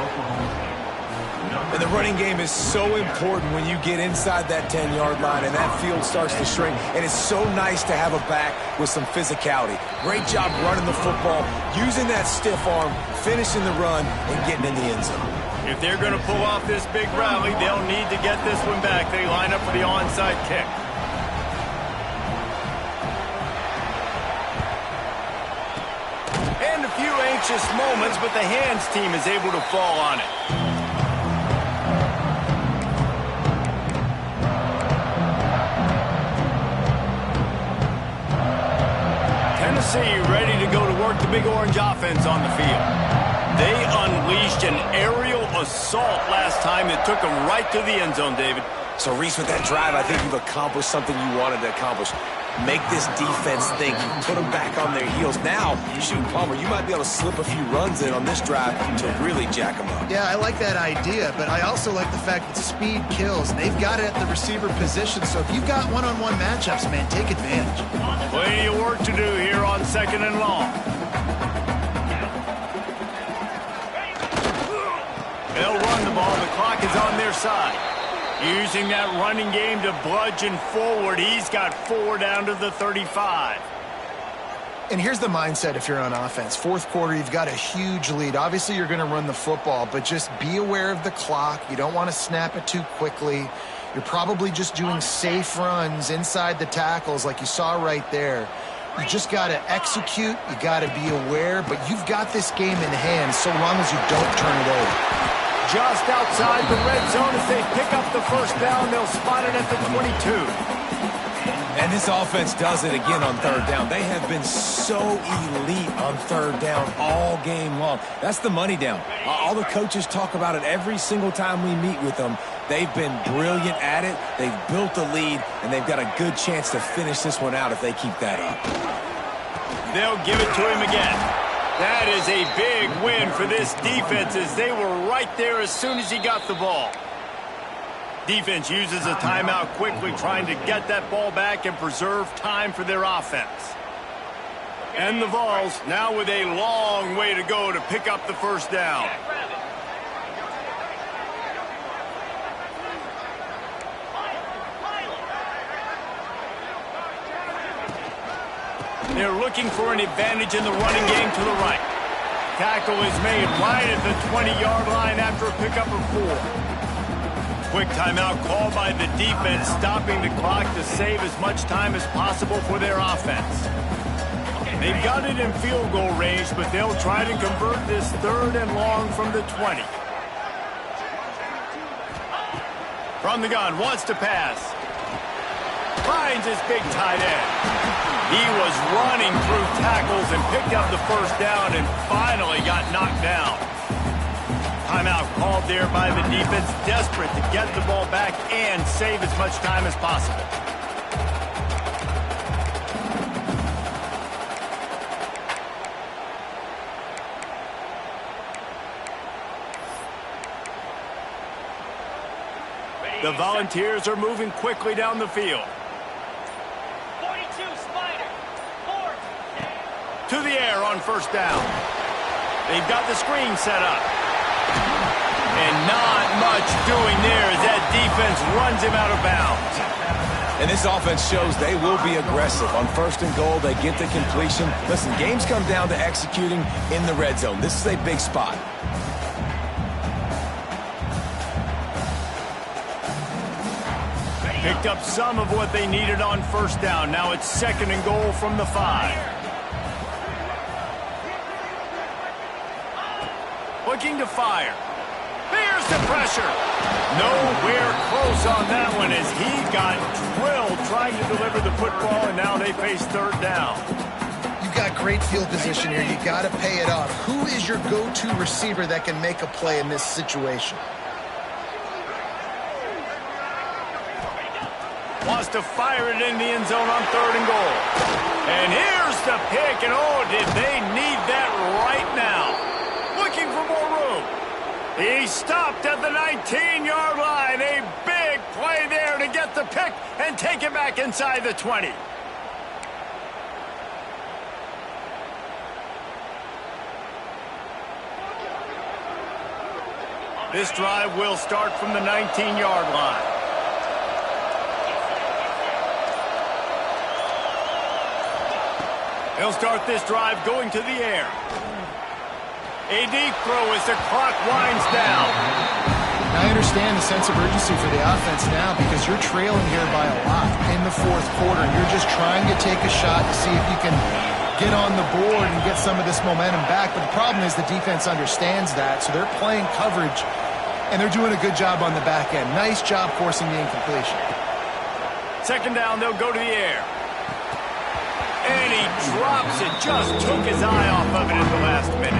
And the running game is so important when you get inside that 10-yard line and that field starts to shrink. And it's so nice to have a back with some physicality. Great job running the football, using that stiff arm, finishing the run, and getting in the end zone. If they're going to pull off this big rally, they'll need to get this one back. They line up for the onside kick. And a few anxious moments, but the hands team is able to fall on it. Tennessee ready to go to work the Big Orange offense on the field. They unleashed an aerial assault last time that took them right to the end zone, David. So, Reese, with that drive, I think you've accomplished something you wanted to accomplish. Make this defense think. You put them back on their heels. Now, shoot, Palmer, you might be able to slip a few runs in on this drive to really jack them up. Yeah, I like that idea, but I also like the fact that speed kills. They've got it at the receiver position, so if you've got one-on-one matchups, man, take advantage. Plenty of work to do here on 2nd and long. They'll run the ball. The clock is on their side. Using that running game to bludgeon forward. He's got 4 down to the 35. And here's the mindset if you're on offense. 4th quarter, you've got a huge lead. Obviously, you're going to run the football, but just be aware of the clock. You don't want to snap it too quickly. You're probably just doing safe runs inside the tackles like you saw right there. You just got to execute. You got to be aware, but you've got this game in hand so long as you don't turn it over. Just outside the red zone as they pick up the first down. They'll spot it at the 22. And this offense does it again on 3rd down. They have been so elite on 3rd down all game long. That's the money down. All the coaches talk about it every single time we meet with them. They've been brilliant at it. They've built a lead, and they've got a good chance to finish this one out if they keep that up. They'll give it to him again. That is a big win for this defense as they were right there as soon as he got the ball. Defense uses a timeout quickly, trying to get that ball back and preserve time for their offense. And the Vols now with a long way to go to pick up the first down. They're looking for an advantage in the running game to the right. Tackle is made right at the 20-yard line after a pickup of 4. Quick timeout called by the defense, stopping the clock to save as much time as possible for their offense. They've got it in field goal range, but they'll try to convert this 3rd and long from the 20. From the gun, wants to pass. Finds his big tight end. He was running through tackles and picked up the first down and finally got knocked down. Timeout called there by the defense, desperate to get the ball back and save as much time as possible. The Volunteers are moving quickly down the field. To the air on first down. They've got the screen set up. And not much doing there as that defense runs him out of bounds. And this offense shows they will be aggressive. On 1st and goal, they get the completion. Listen, games come down to executing in the red zone. This is a big spot. Picked up some of what they needed on first down. Now it's 2nd and goal from the 5. Looking to fire. to pressure. Nowhere close on that one as he got drilled trying to deliver the football, and now they face third down. You've got great field position here. You got to pay it off. Who is your go-to receiver that can make a play in this situation? Wants to fire it in the end zone on 3rd and goal. And here's the pick, and oh, did they need that right now. Looking for more room. He stopped at the 19-yard line. A big play there to get the pick and take it back inside the 20. This drive will start from the 19-yard line. They'll start this drive going to the air. A deep throw as the clock winds down. I understand the sense of urgency for the offense now because you're trailing here by a lot in the 4th quarter. You're just trying to take a shot to see if you can get on the board and get some of this momentum back. But the problem is the defense understands that, so they're playing coverage, and they're doing a good job on the back end. Nice job forcing the incompletion. 2nd down, they'll go to the air. And he drops it, just took his eye off of it at the last minute.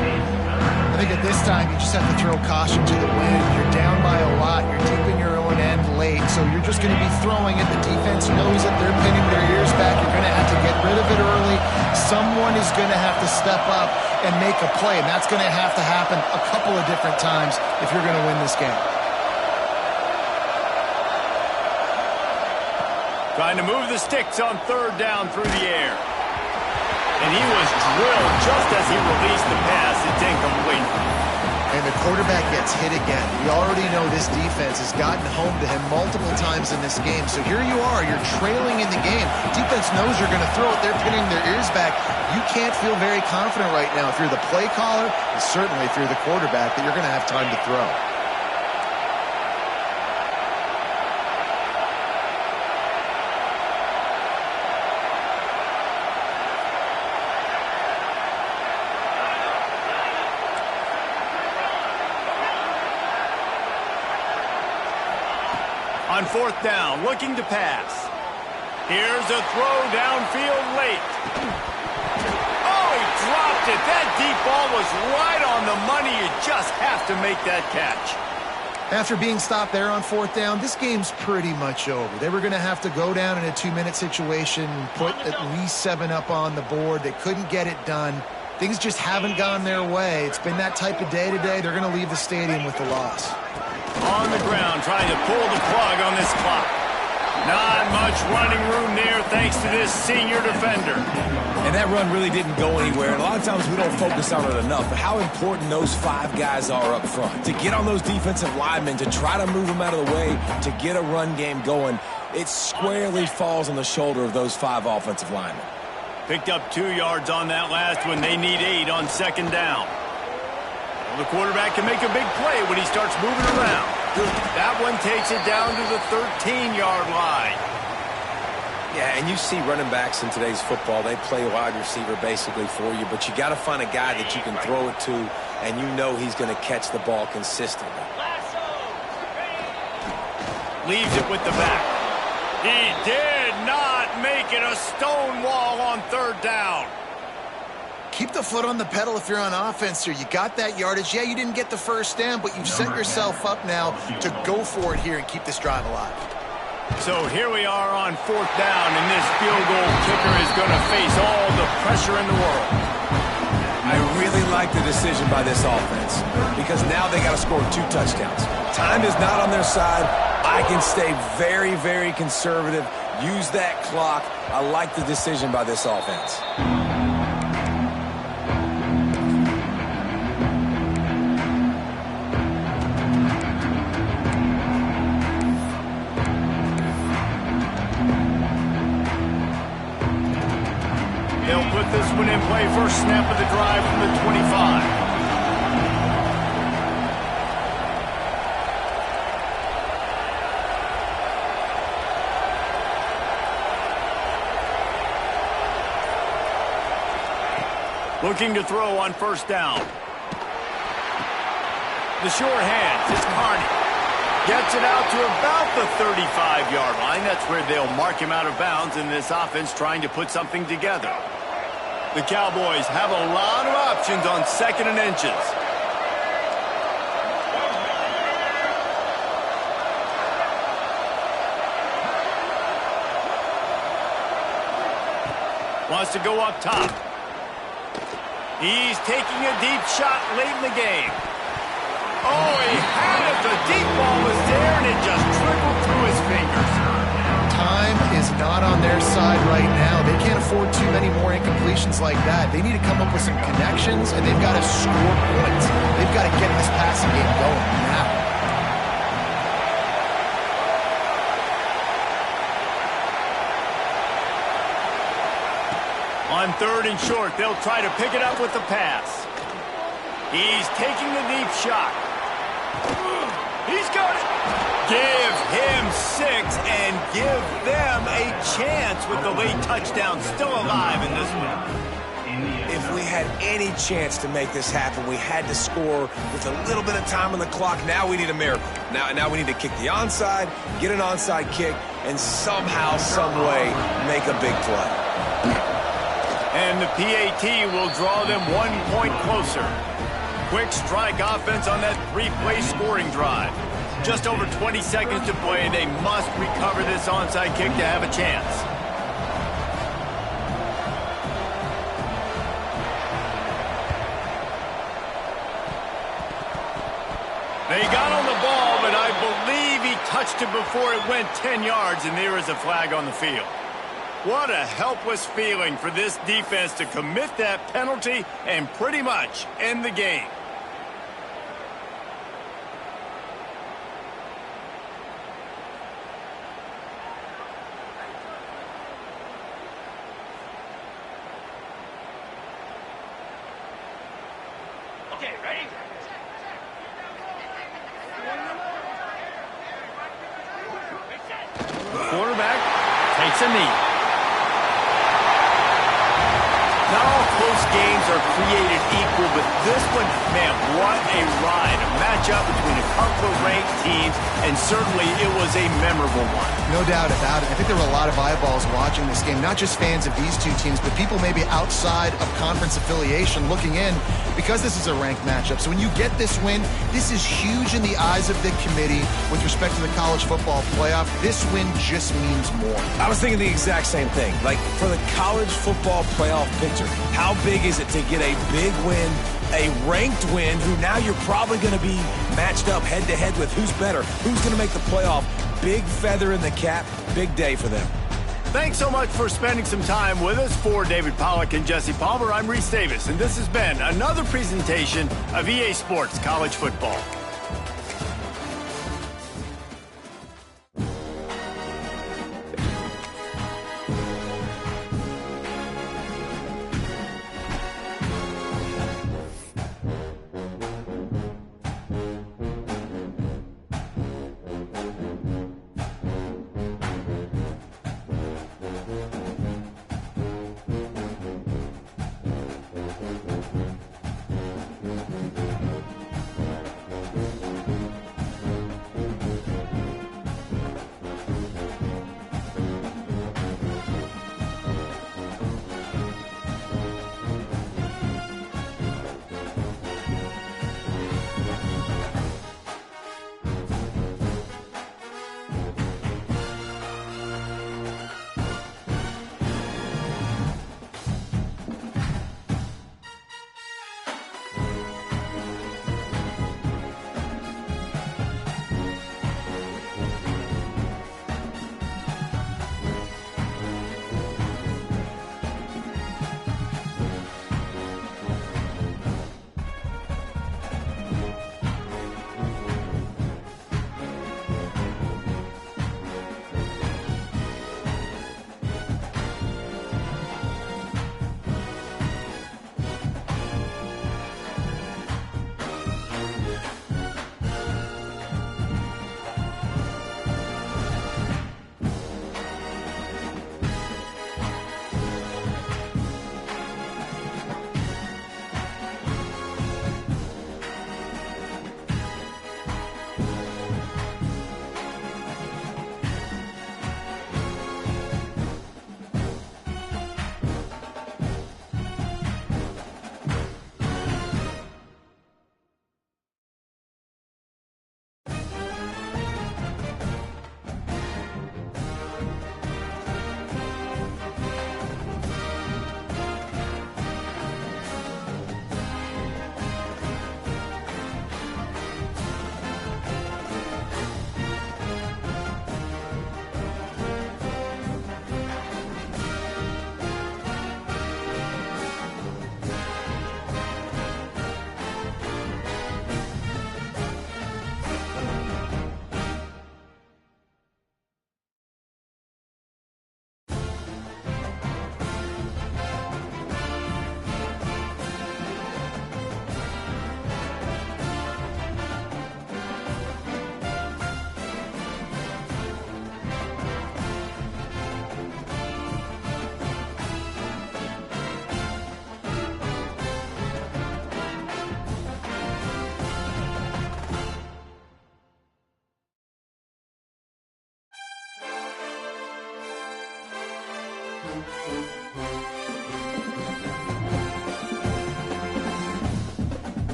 I think at this time, you just have to throw caution to the wind. You're down by a lot. You're deep in your own end late, so you're just going to be throwing it. The defense knows that they're pinning their ears back. You're going to have to get rid of it early. Someone is going to have to step up and make a play, and that's going to have to happen a couple of different times if you're going to win this game. Trying to move the sticks on 3rd down through the air. And he was drilled just as he released the pass. It's incomplete. And the quarterback gets hit again. We already know this defense has gotten home to him multiple times in this game. So here you are. You're trailing in the game. Defense knows you're going to throw it. They're pinning their ears back. You can't feel very confident right now if you're the play caller, and certainly if you're the quarterback, that you're going to have time to throw. On 4th down, looking to pass. Here's a throw downfield late. Oh, he dropped it. That deep ball was right on the money. You just have to make that catch. After being stopped there on 4th down, this game's pretty much over. They were going to have to go down in a 2-minute situation, put at least 7 up on the board. They couldn't get it done. Things just haven't gone their way. It's been that type of day today. They're going to leave the stadium with the loss. On the ground, trying to pull the plug on this clock. Not much running room there thanks to this senior defender. And that run really didn't go anywhere. And a lot of times we don't focus on it enough, but how important those 5 guys are up front. To get on those defensive linemen, to try to move them out of the way, to get a run game going, it squarely falls on the shoulder of those 5 offensive linemen. Picked up 2 yards on that last one. They need 8 on 2nd down. The quarterback can make a big play when he starts moving around. That one takes it down to the 13-yard line. Yeah, and you see running backs in today's football, they play wide receiver basically for you, but you got to find a guy that you can throw it to, and you know he's going to catch the ball consistently. Leaves it with the back. He did not make it a stone wall on 3rd down. Keep the foot on the pedal if you're on offense here. You got that yardage. Yeah, you didn't get the first down, but you've set yourself up now to go for it here and keep this drive alive. So here we are on 4th down, and this field goal kicker is going to face all the pressure in the world. I really like the decision by this offense because now they got to score 2 touchdowns. Time is not on their side. I can stay very, very conservative. Use that clock. I like the decision by this offense. They'll put this one in play. First snap of the drive from the 25. Looking to throw on 1st down. The sure hands. It's Carney. Gets it out to about the 35-yard line. That's where they'll mark him out of bounds in this offense trying to put something together. The Cowboys have a lot of options on 2nd and inches. Wants to go up top. He's taking a deep shot late in the game. Oh, he had it. The deep ball was there, and it just trickled through his fingers. Time is not on their side right now. They can't afford too many more incompletions like that. They need to come up with some connections, and they've got to score points. They've got to get this passing game going now. On 3rd and short, they'll try to pick it up with the pass. He's taking the deep shot. He's got it. Give him 6 and give them a chance with the late touchdown still alive in this one. If we had any chance to make this happen, we had to score with a little bit of time on the clock. Now we need a miracle. Now we need to kick the onside, get an onside kick, and somehow, some way, make a big play. And the PAT will draw them 1 point closer. Quick strike offense on that 3-play scoring drive. Just over 20 seconds to play. They must recover this onside kick to have a chance. They got on the ball, but I believe he touched it before it went 10 yards, and there is a flag on the field. What a helpless feeling for this defense to commit that penalty and pretty much end the game. Okay, ready? Quarterback takes a knee. Not all close games are created equal, but this one, man, what a ride. A matchup between a couple of ranked teams, and certainly it was a memorable one. No doubt about it. I think there were a lot of eyeballs watching this game, not just fans of these two teams, but people maybe outside of conference affiliation looking in because this is a ranked matchup. So when you get this win, this is huge in the eyes of the committee with respect to the college football playoff. This win just means more. I was thinking the exact same thing. Like, for the college football playoff picture, how big is it to get a big win, a ranked win, who now you're probably going to be matched up head-to-head with who's better, who's going to make the playoff. Big feather in the cap, big day for them. Thanks so much for spending some time with us. For David Pollack and Jesse Palmer, I'm Reese Davis, and this has been another presentation of EA Sports College Football.